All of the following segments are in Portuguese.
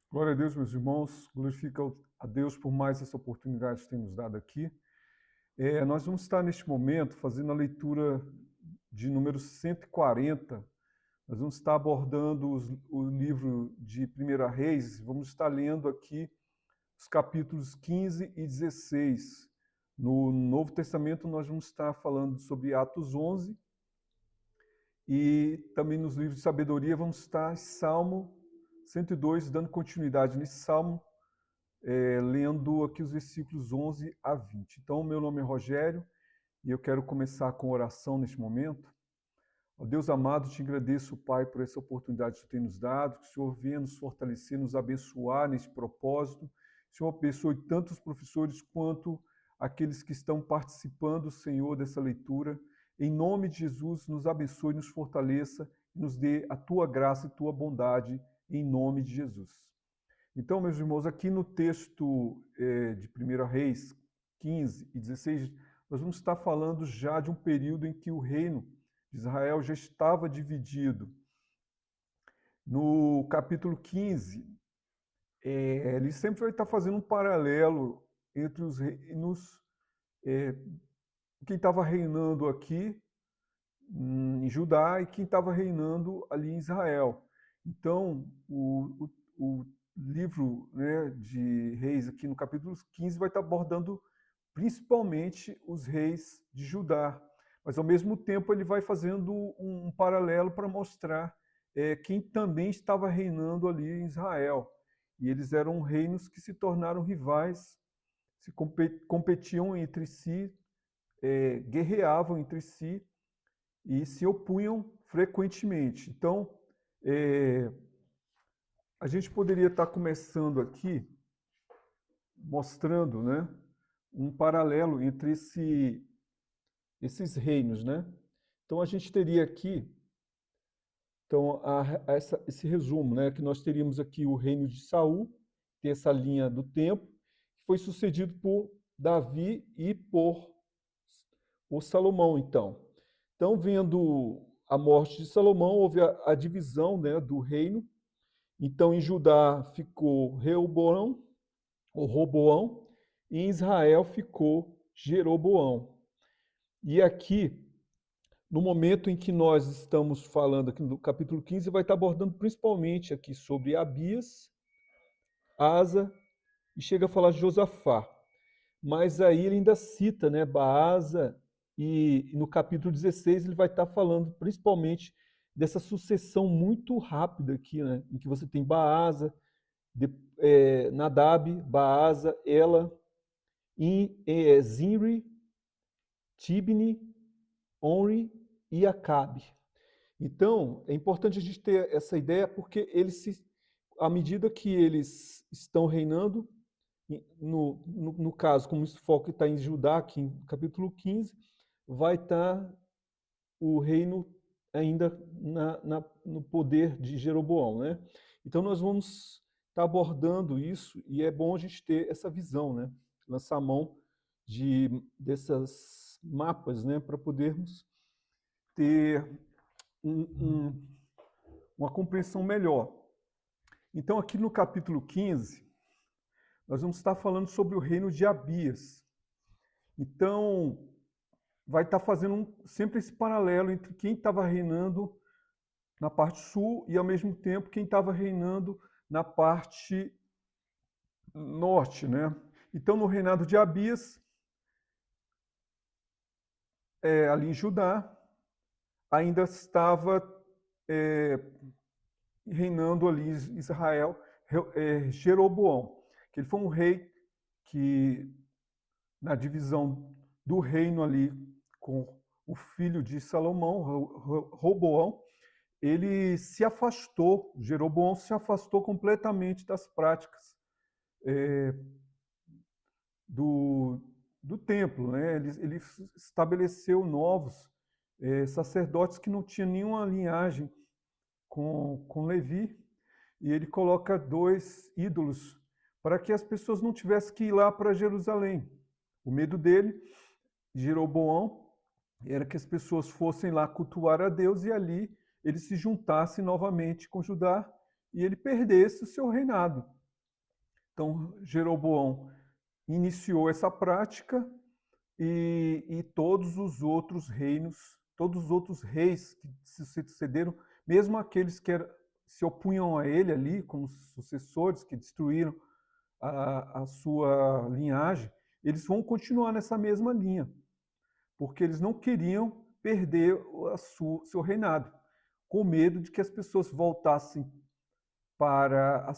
Glória a Deus, meus irmãos. Glorifica a Deus por mais essa oportunidade que tem nos dado aqui. Nós vamos estar neste momento fazendo a leitura de número 140. Nós vamos estar abordando o livro de 1 Reis. Vamos estar lendo aqui os capítulos 15 e 16. No Novo Testamento, nós vamos estar falando sobre Atos 11. E também nos livros de sabedoria, vamos estar em Salmo 102, dando continuidade nesse salmo, lendo aqui os versículos 11 a 20. Então, meu nome é Rogério e eu quero começar com oração neste momento. Ó Deus amado, te agradeço, Pai, por essa oportunidade que o Senhor tem nos dado, que o Senhor venha nos fortalecer, nos abençoar nesse propósito. Que o Senhor abençoe tanto os professores quanto aqueles que estão participando, Senhor, dessa leitura. Em nome de Jesus, nos abençoe, nos fortaleça e nos dê a tua graça e tua bondade, em nome de Jesus. Então, meus irmãos, aqui no texto de 1 Reis 15 e 16, nós vamos estar falando já de um período em que o reino de Israel já estava dividido. No capítulo 15, ele sempre vai estar fazendo um paralelo entre os reinos, quem estava reinando aqui em Judá e quem estava reinando ali em Israel. Então, o livro, né, de Reis, aqui no capítulo 15, vai estar abordando principalmente os reis de Judá. Mas, ao mesmo tempo, ele vai fazendo um paralelo para mostrar quem também estava reinando ali em Israel. E eles eram reinos que se tornaram rivais, se competiam entre si, guerreavam entre si, e se opunham frequentemente. Então, a gente poderia estar começando aqui mostrando, né, um paralelo entre esses reinos, né? Então, a gente teria aqui então, esse resumo, né, que nós teríamos aqui o reino de Saul, tem essa linha do tempo, que foi sucedido por Davi e por Salomão, então. Então, vendo a morte de Salomão, houve a divisão, né, do reino. Então, em Judá ficou Reoboão, ou Roboão, e em Israel ficou Jeroboão. E aqui, no momento em que nós estamos falando aqui no capítulo 15, vai estar abordando principalmente aqui sobre Abias, Asa, e chega a falar de Josafá. Mas aí ele ainda cita, né, Baasa, e no capítulo 16 ele vai estar falando principalmente dessa sucessão muito rápida aqui, né, em que você tem Baasa, Nadab, Baasa, Ela, Zinri, Tibni, Onri e Acabe. Então, é importante a gente ter essa ideia porque à medida que eles estão reinando, no caso, como esse foco está em Judá, aqui no capítulo 15, vai estar o reino ainda no poder de Jeroboão, né? Então nós vamos estar abordando isso e é bom a gente ter essa visão, né? Lançar a mão dessas mapas, né? Para podermos ter uma compreensão melhor. Então aqui no capítulo 15, nós vamos estar falando sobre o reino de Abias. Então, vai estar fazendo sempre esse paralelo entre quem estava reinando na parte sul e, ao mesmo tempo, quem estava reinando na parte norte, né? Então, no reinado de Abias, ali em Judá, ainda estava reinando ali em Israel Jeroboão, que ele foi um rei que, na divisão do reino ali com o filho de Salomão, Roboão, ele se afastou, Jeroboão se afastou completamente das práticas do, do templo, né? Ele estabeleceu novos sacerdotes que não tinham nenhuma linhagem com Levi, e ele coloca dois ídolos para que as pessoas não tivessem que ir lá para Jerusalém. O medo dele, Jeroboão, era que as pessoas fossem lá cultuar a Deus e ali ele se juntasse novamente com Judá e ele perdesse o seu reinado. Então, Jeroboão iniciou essa prática e todos os outros reinos, todos os outros reis que se sucederam, mesmo aqueles que se opunham a ele ali, como sucessores, que destruíram a sua linhagem, eles vão continuar nessa mesma linha, porque eles não queriam perder seu reinado, com medo de que as pessoas voltassem para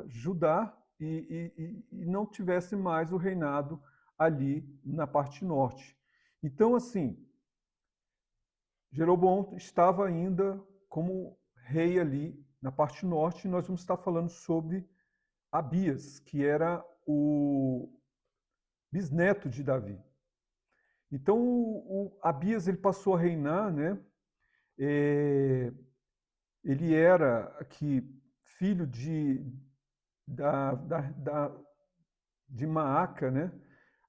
Judá e não tivesse mais o reinado ali na parte norte. Então, assim, Jeroboão estava ainda como rei ali na parte norte, e nós vamos estar falando sobre Abias, que era o bisneto de Davi. Então, o Abias ele passou a reinar, né? Ele era aqui filho de Maaca, né?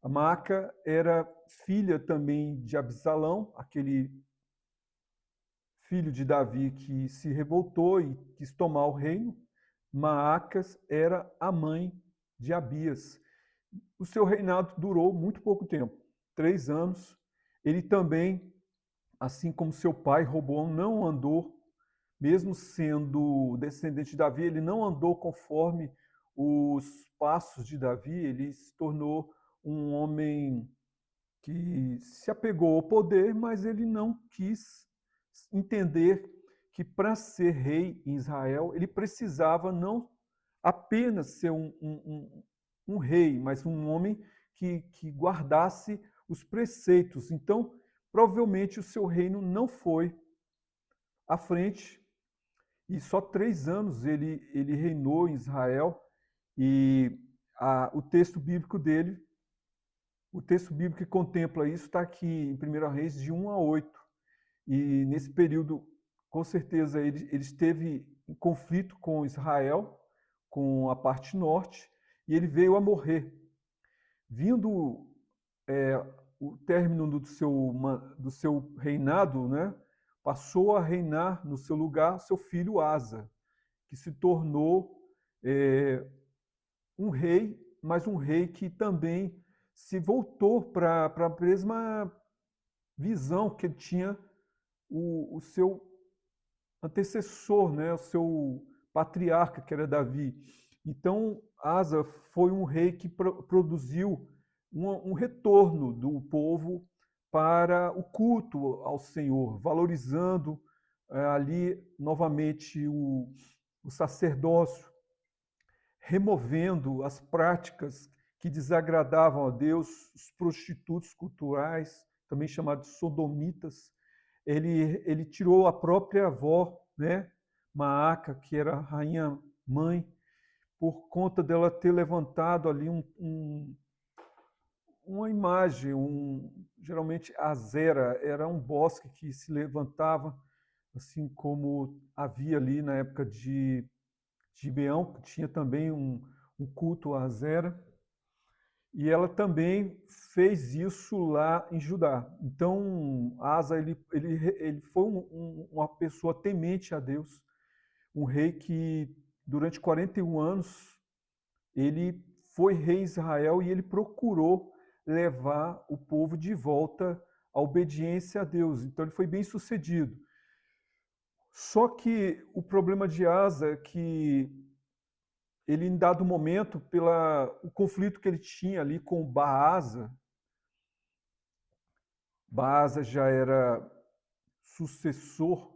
A Maaca era filha também de Absalão, aquele filho de Davi que se revoltou e quis tomar o reino. Maacas era a mãe de Abias. O seu reinado durou muito pouco tempo, 3 anos. Ele também, assim como seu pai Roboão, não andou, mesmo sendo descendente de Davi, ele não andou conforme os passos de Davi, ele se tornou um homem que se apegou ao poder, mas ele não quis entender que para ser rei em Israel, ele precisava não apenas ser um rei, mas um homem que guardasse os preceitos. Então, provavelmente o seu reino não foi à frente, e só 3 anos ele reinou em Israel, e o texto bíblico dele, o texto bíblico que contempla isso está aqui em 1 Reis de 1 a 8. E nesse período, com certeza, ele esteve em conflito com Israel, com a parte norte, e ele veio a morrer. Vindo o término do seu reinado, né, passou a reinar no seu lugar seu filho Asa, que se tornou um rei, mas um rei que também se voltou para a mesma visão que ele tinha o seu antecessor, né, o seu patriarca, que era Davi. Então, Asa foi um rei que produziu um retorno do povo para o culto ao Senhor, valorizando ali novamente o sacerdócio, removendo as práticas que desagradavam a Deus, os prostitutos culturais, também chamados sodomitas. Ele tirou a própria avó, né, Maaca, que era a rainha mãe, por conta dela ter levantado ali uma imagem, geralmente Azera, era um bosque que se levantava, assim como havia ali na época de Gibeão, que tinha também um culto a Azera, e ela também fez isso lá em Judá. Então, Asa ele foi uma pessoa temente a Deus, um rei que durante 41 anos ele foi rei em Israel e ele procurou levar o povo de volta à obediência a Deus. Então ele foi bem sucedido. Só que o problema de Asa é que ele, em dado momento, o conflito que ele tinha ali com Baasa, Baasa já era sucessor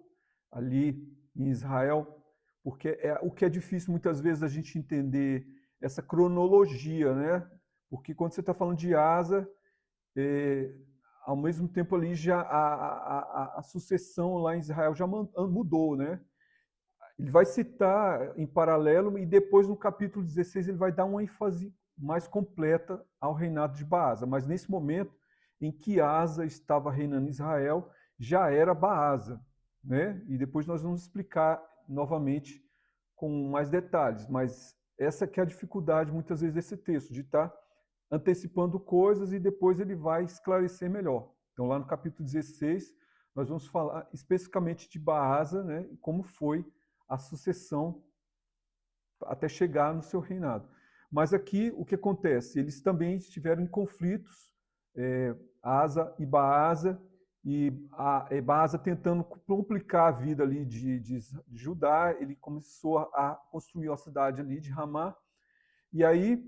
ali em Israel, porque o que é difícil muitas vezes a gente entender essa cronologia, né? Porque quando você está falando de Asa, ao mesmo tempo ali já a sucessão lá em Israel já mudou, né? Ele vai citar em paralelo e depois no capítulo 16 ele vai dar uma ênfase mais completa ao reinado de Baasa. Mas nesse momento em que Asa estava reinando em Israel, já era Baasa, né? E depois nós vamos explicar novamente com mais detalhes. Mas essa que é a dificuldade muitas vezes desse texto, de estar antecipando coisas e depois ele vai esclarecer melhor. Então lá no capítulo 16 nós vamos falar especificamente de Baasa, né? E como foi a sucessão até chegar no seu reinado. Mas aqui o que acontece? Eles também estiveram em conflitos, Asa e Baasa, e Baasa tentando complicar a vida ali de Judá, ele começou a construir a cidade ali de Ramá, e aí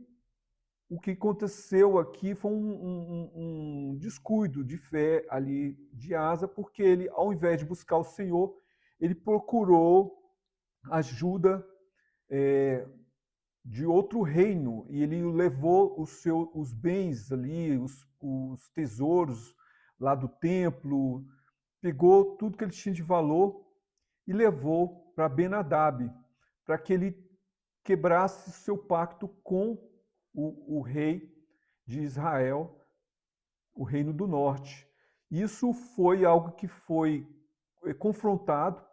o que aconteceu aqui foi um descuido de fé ali de Asa, porque ele, ao invés de buscar o Senhor, ele procurou ajuda de outro reino, e ele levou os bens ali, os tesouros lá do templo, pegou tudo que ele tinha de valor e levou para Ben-Hadad, para que ele quebrasse seu pacto com o rei de Israel, o reino do norte. Isso foi algo que foi confrontado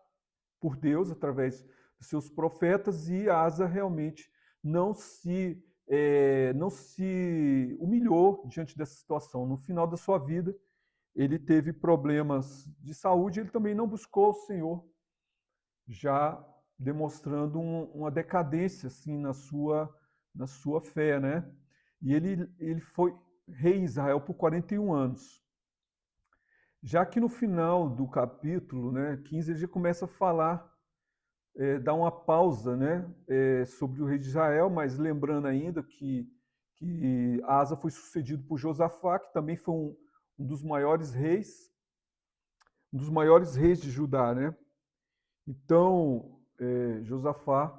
por Deus através dos seus profetas, e Asa realmente não se humilhou diante dessa situação. No final da sua vida, ele teve problemas de saúde, ele também não buscou o Senhor, já demonstrando uma decadência assim na sua fé, né? E ele foi rei em Israel por 41 anos. Já que no final do capítulo, né, 15, ele já começa a falar, dar uma pausa, né, sobre o rei de Israel, mas lembrando ainda que Asa foi sucedido por Josafá, que também foi um dos maiores reis de Judá, né? Então, Josafá,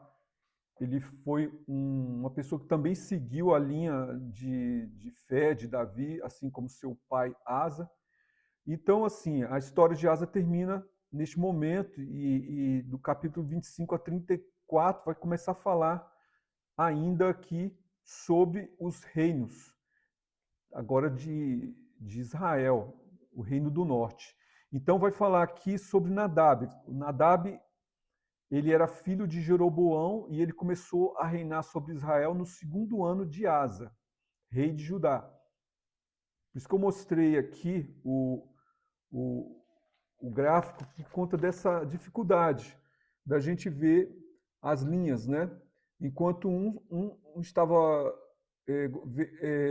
ele foi uma pessoa que também seguiu a linha de fé de Davi, assim como seu pai Asa. Então, assim, a história de Asa termina neste momento, e do capítulo 25 a 34 vai começar a falar ainda aqui sobre os reinos, agora de Israel, o reino do norte. Então vai falar aqui sobre Nadab. O Nadab, ele era filho de Jeroboão, e ele começou a reinar sobre Israel no segundo ano de Asa, rei de Judá. Por isso que eu mostrei aqui o, o gráfico, por conta dessa dificuldade da gente ver as linhas, né? Enquanto um estava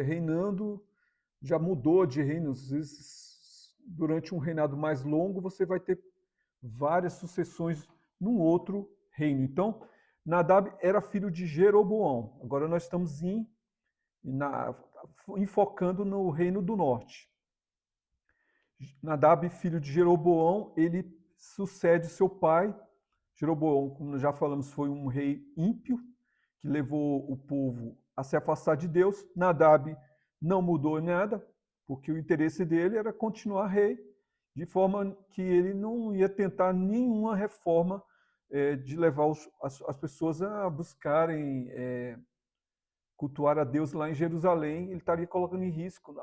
reinando, já mudou de reino. Às vezes, durante um reinado mais longo, você vai ter várias sucessões num outro reino. Então, Nadab era filho de Jeroboão. Agora nós estamos enfocando no reino do norte. Nadab, filho de Jeroboão, ele sucede seu pai. Jeroboão, como já falamos, foi um rei ímpio, que levou o povo a se afastar de Deus. Nadab não mudou nada, porque o interesse dele era continuar rei, de forma que ele não ia tentar nenhuma reforma de levar as pessoas a buscarem cultuar a Deus lá em Jerusalém. Ele estaria colocando em risco,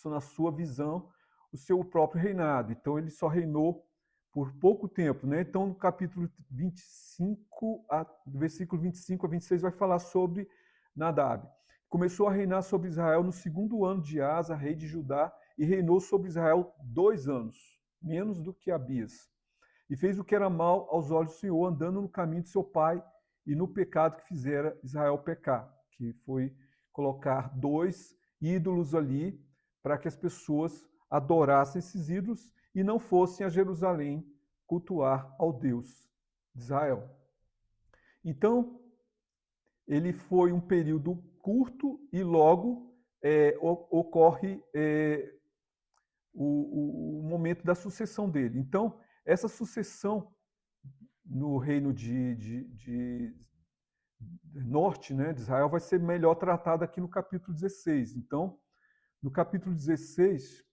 na sua visão, o seu próprio reinado. Então ele só reinou por pouco tempo, né? Então no capítulo 25, do versículo 25 a 26 vai falar sobre Nadab. Começou a reinar sobre Israel no segundo ano de Asa, rei de Judá, e reinou sobre Israel 2 anos, menos do que Abias. E fez o que era mal aos olhos do Senhor, andando no caminho de seu pai e no pecado que fizera Israel pecar, que foi colocar 2 ídolos ali, para que as pessoas adorassem esses ídolos e não fossem a Jerusalém cultuar ao Deus de Israel. Então, ele foi um período curto, e logo ocorre o momento da sucessão dele. Então, essa sucessão no reino de norte, né, de Israel, vai ser melhor tratada aqui no capítulo 16. Então, no capítulo 16,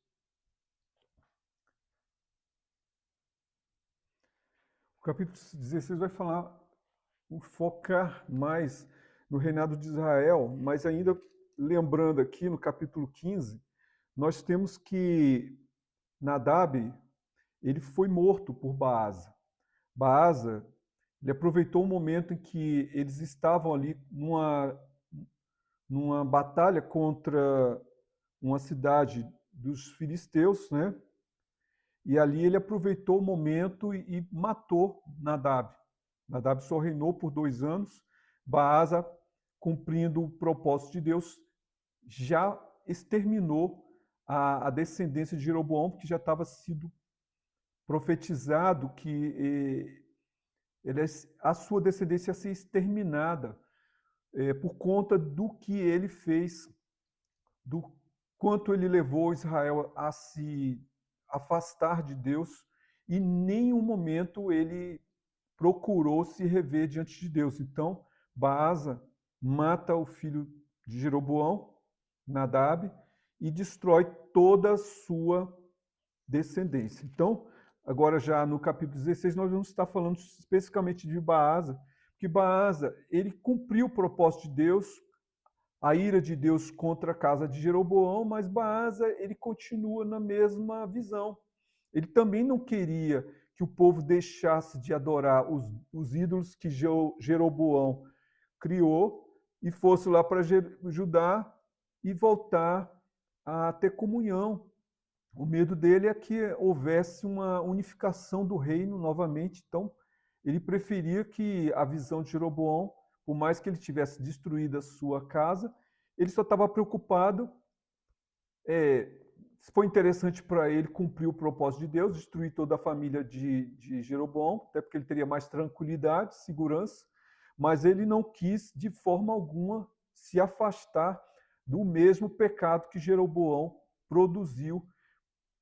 o capítulo 16 vai focar mais no reinado de Israel, mas ainda lembrando aqui no capítulo 15, nós temos que Nadab, ele foi morto por Baasa. Baasa, ele aproveitou o momento em que eles estavam ali numa batalha contra uma cidade dos filisteus, né? E ali ele aproveitou o momento e matou Nadab. Nadab só reinou por 2 anos. Baasa cumprindo o propósito de Deus, já exterminou a descendência de Jeroboão, porque já estava sido profetizado que a sua descendência ia ser exterminada por conta do que ele fez, do quanto ele levou Israel a se afastar de Deus, e em nenhum momento ele procurou se rever diante de Deus. Então, Baasa mata o filho de Jeroboão, Nadab, e destrói toda a sua descendência. Então, agora já no capítulo 16, nós vamos estar falando especificamente de Baasa, que Baasa, ele cumpriu o propósito de Deus, a ira de Deus contra a casa de Jeroboão, mas Baasa, ele continua na mesma visão. Ele também não queria que o povo deixasse de adorar os ídolos que Jeroboão criou e fosse lá para Judá e voltar a ter comunhão. O medo dele é que houvesse uma unificação do reino novamente. Então, ele preferia que a visão de Jeroboão, por mais que ele tivesse destruído a sua casa, ele só estava preocupado. Foi interessante para ele cumprir o propósito de Deus, destruir toda a família de Jeroboão, até porque ele teria mais tranquilidade, segurança, mas ele não quis, de forma alguma, se afastar do mesmo pecado que Jeroboão produziu,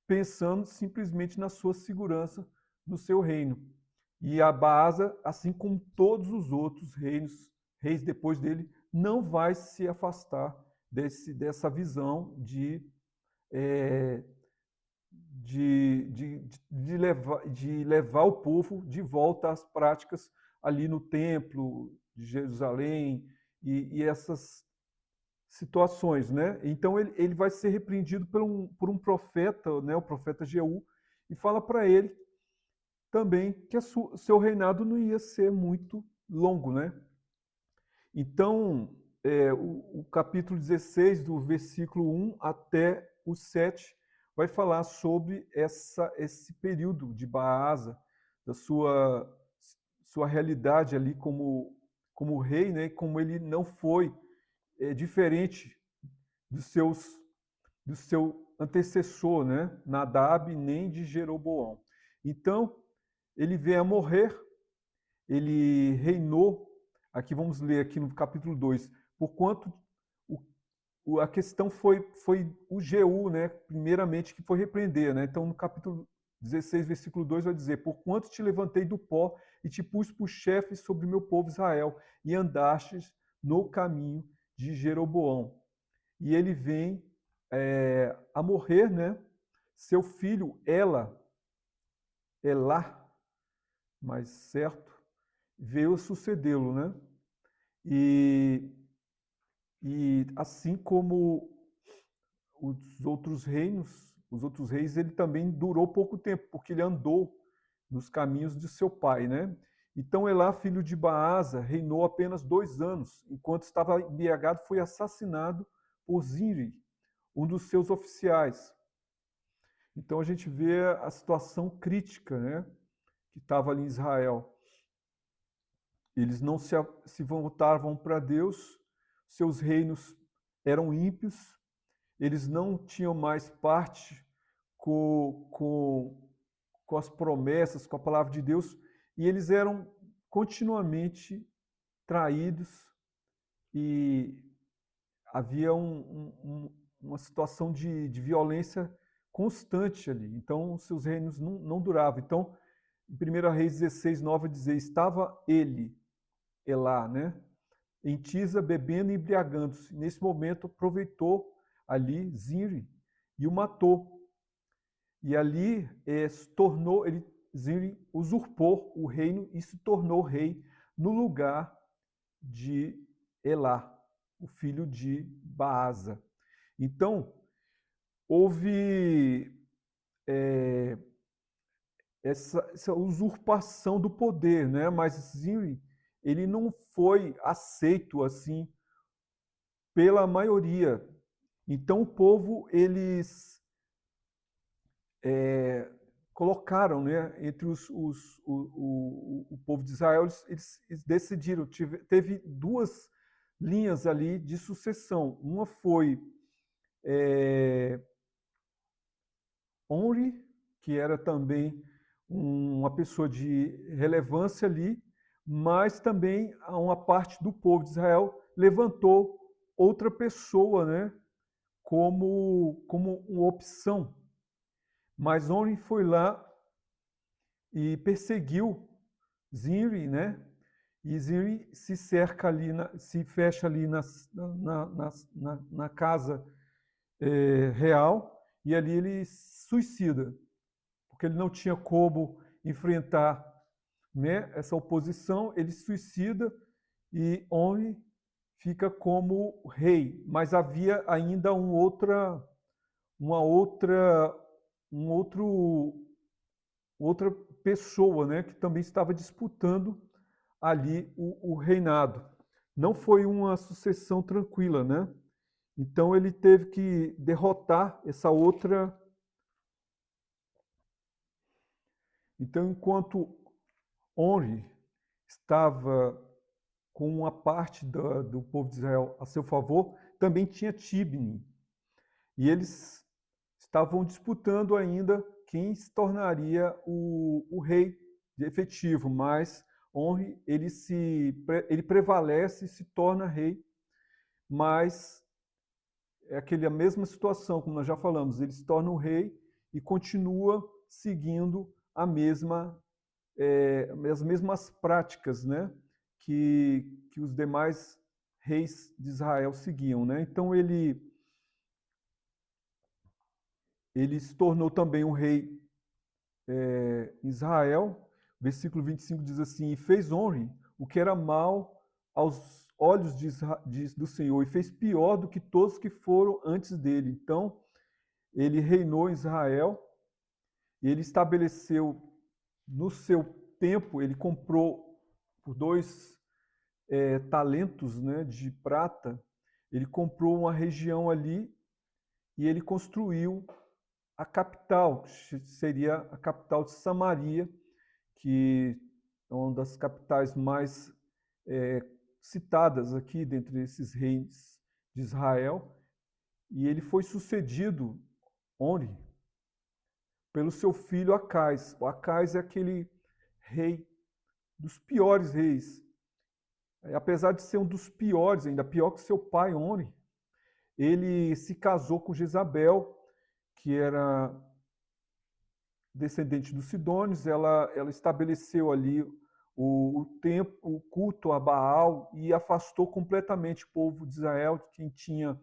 pensando simplesmente na sua segurança no seu reino. E a Baasa, assim como todos os outros reis depois dele, não vai se afastar dessa visão de levar o povo de volta às práticas ali no templo de Jerusalém e essas situações, né? Então ele vai ser repreendido por um profeta, né? O profeta Jeú, e fala para ele também que seu reinado não ia ser muito longo, né? Então, o capítulo 16, do versículo 1 até o 7, vai falar sobre esse período de Baasa, da sua realidade ali como rei, né? Como ele não foi diferente do seu antecessor, né? Nadab, nem de Jeroboão. Então, ele veio a morrer, ele reinou, aqui vamos ler aqui no capítulo 2, porquanto a questão foi o Jeú, né, primeiramente, que foi repreender, né? Então, no capítulo 16, versículo 2, vai dizer: porquanto te levantei do pó e te pus por chefe sobre o meu povo Israel, e andastes no caminho de Jeroboão. E ele vem a morrer, né? Seu filho Elá, mais certo, veio a sucedê-lo, né? E assim como os outros reis, ele também durou pouco tempo, porque ele andou nos caminhos de seu pai, né? Então Elá, filho de Baasa, reinou apenas 2 anos. Enquanto estava embriagado, foi assassinado por Zimri, um dos seus oficiais. Então a gente vê a situação crítica, né, que estava ali em Israel. Eles não se voltavam para Deus, seus reinos eram ímpios, eles não tinham mais parte com as promessas, com a palavra de Deus, e eles eram continuamente traídos, e havia uma situação de violência constante ali. Então, seus reinos não duravam. Então, em 1 Reis 16, 9, dizer: estava Elá, né, em Tisa, bebendo e embriagando-se. Nesse momento, aproveitou ali Zimri e o matou. E ali Zimri usurpou o reino e se tornou rei no lugar de Elá, o filho de Baasa. Então, houve essa usurpação do poder, né? Mas Zimri, ele não foi aceito assim pela maioria. Então, o povo, eles colocaram, né, entre o povo de Israel, eles decidiram. Teve duas linhas ali de sucessão. Uma foi Omri, que era também uma pessoa de relevância ali, mas também uma parte do povo de Israel levantou outra pessoa, né, como uma opção. Mas Omri foi lá e perseguiu Zimri, né? E Zimri se cerca ali, se fecha ali na casa real, e ali ele suicida, porque ele não tinha como enfrentar, né, essa oposição, ele suicida e Omri fica como rei. Mas havia ainda uma outra pessoa, né, que também estava disputando ali o reinado. Não foi uma sucessão tranquila, né? Então ele teve que derrotar essa outra. Então, enquanto Onri estava com uma parte do povo de Israel a seu favor, também tinha Tibni. E eles estavam disputando ainda quem se tornaria o rei efetivo, mas Onri ele prevalece e se torna rei, mas é a mesma situação, como nós já falamos, ele se torna o rei e continua seguindo as mesmas práticas, né, que os demais reis de Israel seguiam, né? Então ele se tornou também um rei em Israel. Versículo 25 diz assim: e fez Onri o que era mal aos olhos do Senhor, e fez pior do que todos que foram antes dele. Então, ele reinou em Israel, e ele estabeleceu no seu tempo, ele comprou por 2 talentos, né, de prata, ele comprou uma região ali e ele construiu a capital, que seria a capital de Samaria, que é uma das capitais mais citadas aqui dentre esses reis de Israel. E ele foi sucedido, Onri, pelo seu filho Acais. O Acais é aquele rei dos piores reis. Apesar de ser um dos piores, ainda pior que seu pai, Onri, ele se casou com Jezabel, que era descendente dos Sidônios. Ela estabeleceu ali o culto a Baal e afastou completamente o povo de Israel, quem tinha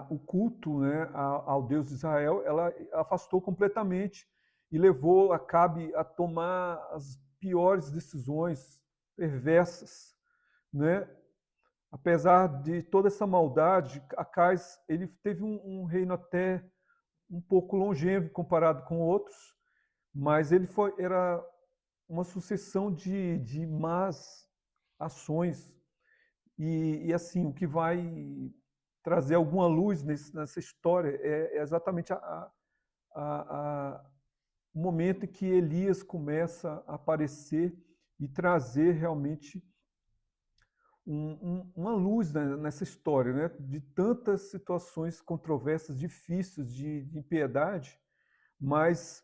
o culto, né, ao Deus de Israel. Ela afastou completamente e levou Acabe a tomar as piores decisões perversas, né? Apesar de toda essa maldade, Acais ele teve um reino até um pouco longevo comparado com outros, mas era uma sucessão de más ações. E assim, o que vai trazer alguma luz nessa história é exatamente o momento em que Elias começa a aparecer e trazer realmente uma luz nessa história, né? De tantas situações controversas, difíceis, de impiedade, mas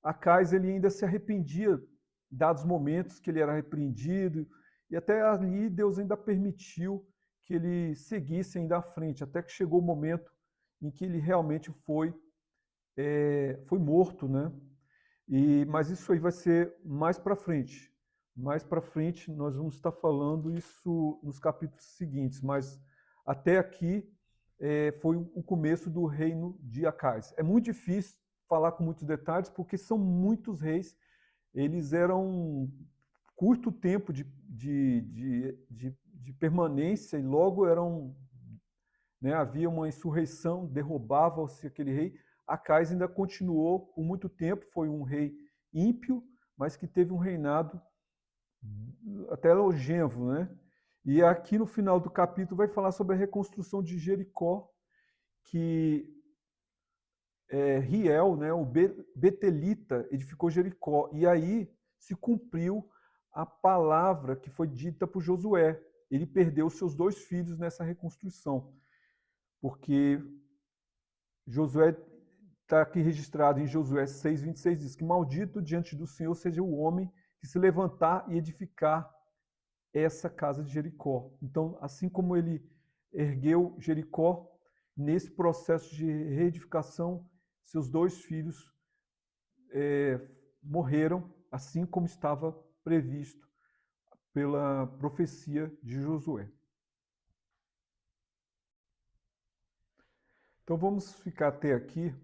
Acais ele ainda se arrependia, dados momentos que ele era repreendido, e até ali Deus ainda permitiu que ele seguisse ainda à frente, até que chegou o momento em que ele realmente foi morto, né? Mas isso aí vai ser mais para frente. Mais para frente nós vamos estar falando isso nos capítulos seguintes, mas até aqui foi o começo do reino de Acais. É muito difícil falar com muitos detalhes, porque são muitos reis, eles eram curto tempo de permanência e logo né, havia uma insurreição, derrubava-se aquele rei. Acais ainda continuou por muito tempo, foi um rei ímpio, mas que teve um reinado até longevo, né? E aqui no final do capítulo vai falar sobre a reconstrução de Jericó, que Riel, né, o Betelita, edificou Jericó. E aí se cumpriu a palavra que foi dita por Josué. ele perdeu seus 2 filhos nessa reconstrução, porque Josué está aqui registrado em Josué 6:26, diz que maldito diante do Senhor seja o homem que se levantar e edificar essa casa de Jericó. Então, assim como ele ergueu Jericó, nesse processo de reedificação, seus 2 filhos morreram, assim como estava previsto pela profecia de Josué. Então vamos ficar até aqui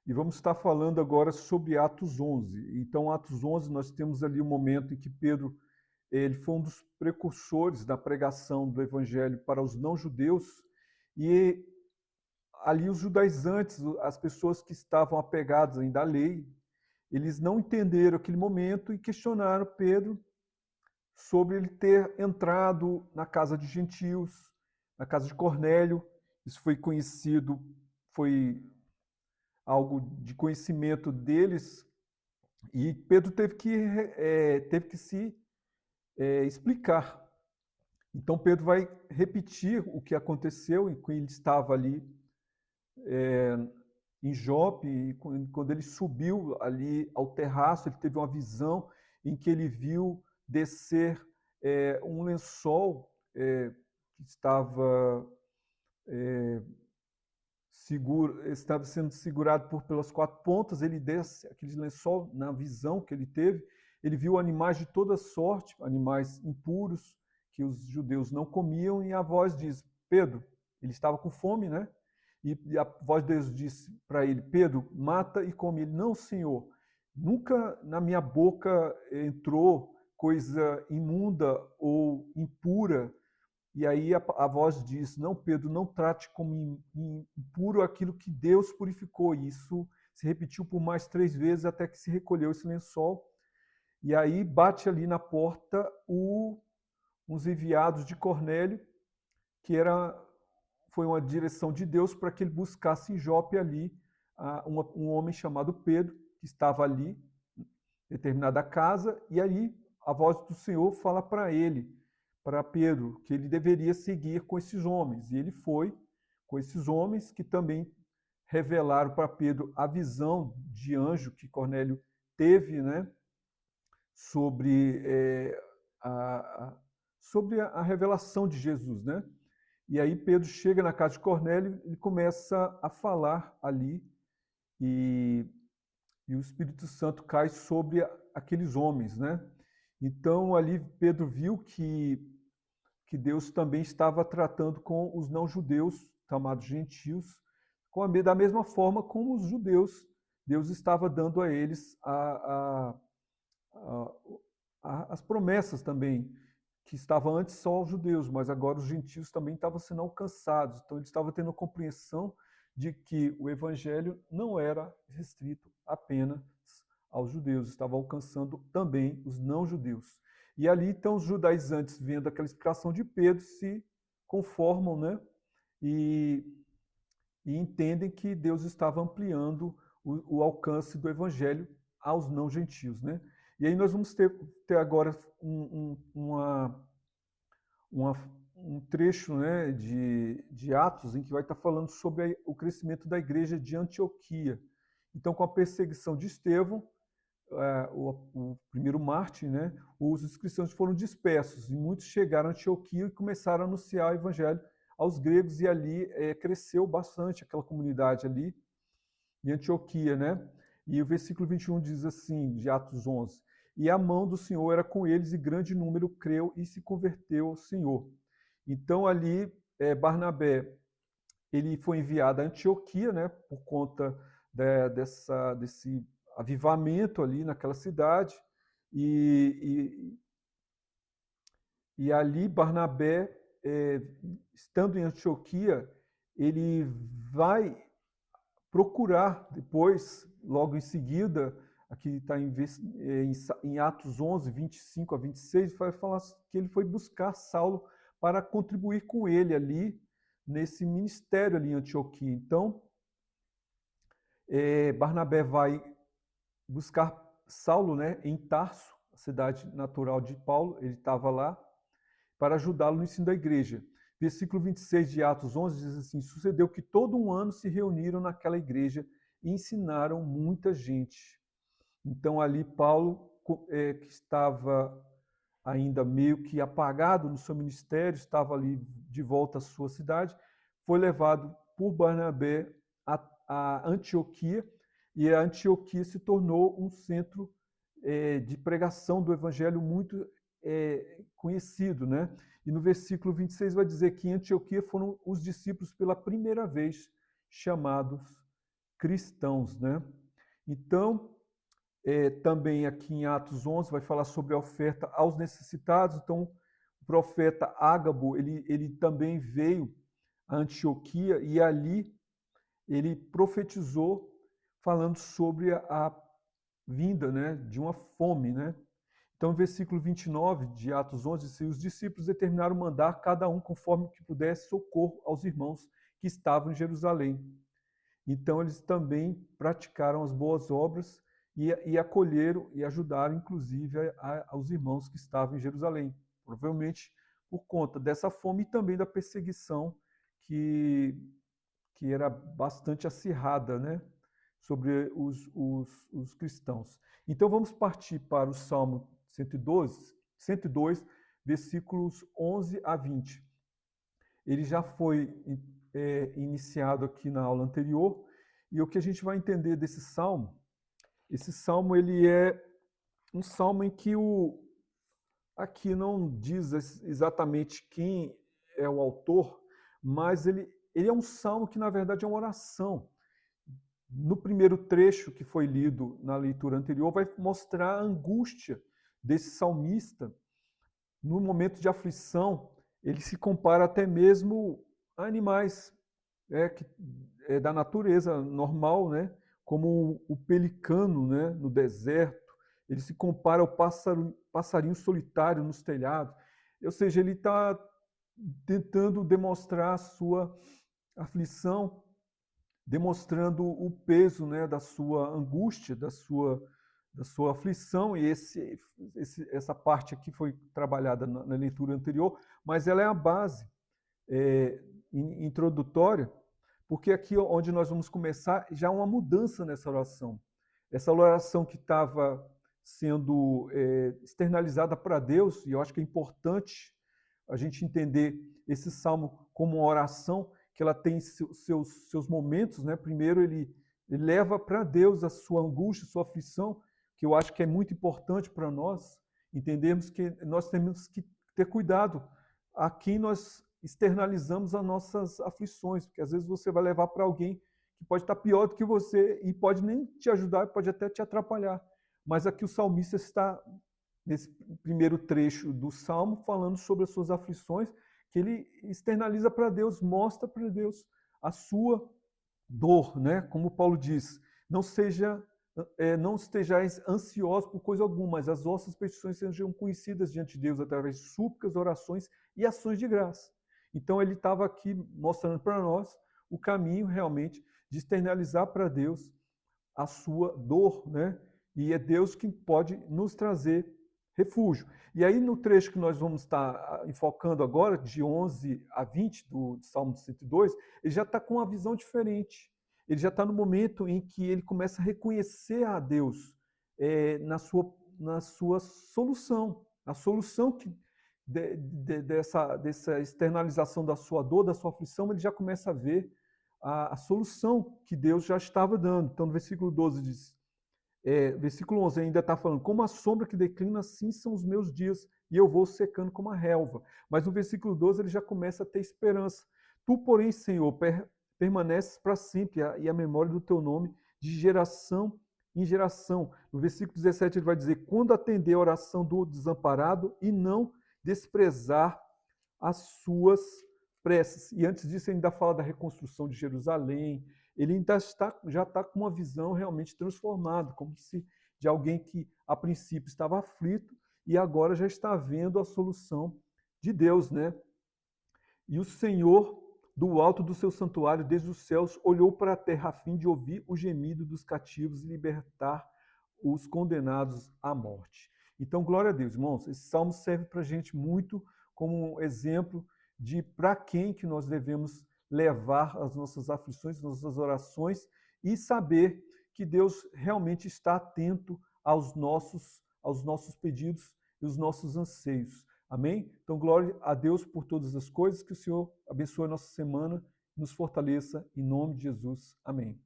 e vamos estar falando agora sobre Atos 11. Então, Atos 11, nós temos ali o momento em que Pedro ele foi um dos precursores da pregação do evangelho para os não-judeus, e ali os judaizantes, as pessoas que estavam apegadas ainda à lei, eles não entenderam aquele momento e questionaram Pedro sobre ele ter entrado na casa de gentios, na casa de Cornélio. Isso foi conhecido, foi algo de conhecimento deles, e Pedro teve que se explicar. Então Pedro vai repetir o que aconteceu em que ele estava ali em Jope, e quando ele subiu ali ao terraço, ele teve uma visão em que ele viu descer um lençol que estava sendo segurado pelas 4 pontas. Ele desce aquele lençol, na visão que ele teve, ele viu animais de toda sorte, animais impuros, que os judeus não comiam, e a voz diz, Pedro, ele estava com fome, né? E a voz de Deus disse para ele, Pedro, mata e come. Ele, não, Senhor, nunca na minha boca entrou coisa imunda ou impura. E aí a voz diz, não, Pedro, não trate como impuro aquilo que Deus purificou. E isso se repetiu por mais 3 vezes até que se recolheu esse lençol. E aí bate ali na porta uns enviados de Cornélio, que foi uma direção de Deus para que ele buscasse em Jope ali um homem chamado Pedro, que estava ali, em determinada casa, e aí a voz do Senhor fala para ele, para Pedro, que ele deveria seguir com esses homens. E ele foi com esses homens, que também revelaram para Pedro a visão de anjo que Cornélio teve, né, sobre a revelação de Jesus, né? E aí Pedro chega na casa de Cornélio e começa a falar ali, e o Espírito Santo cai sobre aqueles homens, né? Então ali Pedro viu que Deus também estava tratando com os não-judeus, chamados gentios, da mesma forma como os judeus. Deus estava dando a eles as promessas também, que estavam antes só aos judeus, mas agora os gentios também estavam sendo alcançados. Então ele estava tendo a compreensão de que o evangelho não era restrito apenas aos judeus, estava alcançando também os não-judeus. E ali então os judaizantes, vendo aquela explicação de Pedro, se conformam, né? E entendem que Deus estava ampliando o alcance do evangelho aos não-gentios, né? E aí nós vamos ter agora um trecho, né, de Atos, em que vai estar falando sobre o crescimento da igreja de Antioquia. Então, com a perseguição de Estevão, o primeiro mártir, né, os cristãos foram dispersos, e muitos chegaram a Antioquia e começaram a anunciar o evangelho aos gregos, e ali cresceu bastante aquela comunidade ali em Antioquia, né? E o versículo 21 diz assim, de Atos 11, e a mão do Senhor era com eles, e grande número creu e se converteu ao Senhor. Então ali Barnabé, ele foi enviado a Antioquia, né, por conta desse avivamento ali naquela cidade, e ali Barnabé, estando em Antioquia, ele vai procurar depois, logo em seguida, aqui está em Atos 11, 25 a 26, vai falar que ele foi buscar Saulo para contribuir com ele ali, nesse ministério ali em Antioquia. Então, Barnabé vai buscar Saulo, né, em Tarso, a cidade natural de Paulo, ele estava lá, para ajudá-lo no ensino da igreja. Versículo 26 de Atos 11 diz assim: sucedeu que todo um ano se reuniram naquela igreja e ensinaram muita gente. Então ali Paulo, que estava ainda meio que apagado no seu ministério, estava ali de volta à sua cidade, foi levado por Barnabé a Antioquia, e a Antioquia se tornou um centro de pregação do evangelho muito conhecido, né? E no versículo 26 vai dizer que em Antioquia foram os discípulos pela primeira vez chamados cristãos, né? Então, também aqui em Atos 11 vai falar sobre a oferta aos necessitados. Então, o profeta Ágabo, ele também veio a Antioquia e ali ele profetizou falando sobre a vinda, né, de uma fome, né? Então, versículo 29 de Atos 11, diz: os discípulos determinaram mandar cada um conforme que pudesse socorro aos irmãos que estavam em Jerusalém. Então, eles também praticaram as boas obras e acolheram e ajudaram, inclusive, aos irmãos que estavam em Jerusalém. Provavelmente por conta dessa fome e também da perseguição que era bastante acirrada, né, sobre os cristãos. Então, vamos partir para o Salmo 102, versículos 11 a 20. Ele já foi iniciado aqui na aula anterior, e o que a gente vai entender desse salmo, esse salmo ele é um salmo em que aqui não diz exatamente quem é o autor, mas ele é um salmo que na verdade é uma oração. No primeiro trecho que foi lido na leitura anterior, vai mostrar a angústia desse salmista no momento de aflição. Ele se compara até mesmo a animais da natureza normal, né? Como o pelicano, né? No deserto. Ele se compara ao passarinho solitário nos telhados. Ou seja, ele está tentando demonstrar a sua aflição, demonstrando o peso, né, da sua angústia, da sua aflição, e essa parte aqui foi trabalhada na leitura anterior, mas ela é a base introdutória, porque aqui onde nós vamos começar já há uma mudança nessa oração. Essa oração que estava sendo externalizada para Deus, e eu acho que é importante a gente entender esse salmo como uma oração, que ela tem seus momentos, né? Primeiro ele leva para Deus a sua angústia, a sua aflição, que eu acho que é muito importante para nós entendermos que nós temos que ter cuidado a quem nós externalizamos as nossas aflições, porque às vezes você vai levar para alguém que pode estar pior do que você e pode nem te ajudar, pode até te atrapalhar. Mas aqui o salmista está, nesse primeiro trecho do salmo, falando sobre as suas aflições, que ele externaliza para Deus, mostra para Deus a sua dor, né? Como Paulo diz, não estejais ansiosos por coisa alguma, mas as vossas petições sejam conhecidas diante de Deus através de súplicas, orações e ações de graça. Então ele estava aqui mostrando para nós o caminho realmente de externalizar para Deus a sua dor, né? E é Deus quem pode nos trazer refúgio. E aí no trecho que nós vamos estar enfocando agora, de 11 a 20 do Salmo 102, ele já está com uma visão diferente. Ele já está no momento em que ele começa a reconhecer a Deus na sua solução. A solução dessa externalização da sua dor, da sua aflição, ele já começa a ver a solução que Deus já estava dando. Então, no versículo 12 diz, versículo 11 ainda está falando, como a sombra que declina, assim são os meus dias, e eu vou secando como a relva. Mas no versículo 12 ele já começa a ter esperança. Tu, porém, Senhor, permaneces para sempre, e a memória do teu nome de geração em geração. No versículo 17 ele vai dizer, quando atender a oração do desamparado e não desprezar as suas preces. E antes disso ele ainda fala da reconstrução de Jerusalém. Ele ainda já está com uma visão realmente transformada, como se de alguém que a princípio estava aflito e agora já está vendo a solução de Deus, né? E o Senhor, do alto do seu santuário, desde os céus, olhou para a terra a fim de ouvir o gemido dos cativos e libertar os condenados à morte. Então, glória a Deus, irmãos. Esse salmo serve para a gente muito como um exemplo de para quem que nós devemos levar as nossas aflições, nossas orações e saber que Deus realmente está atento aos nossos pedidos e os nossos anseios. Amém? Então, glória a Deus por todas as coisas, que o Senhor abençoe a nossa semana, nos fortaleça, em nome de Jesus. Amém.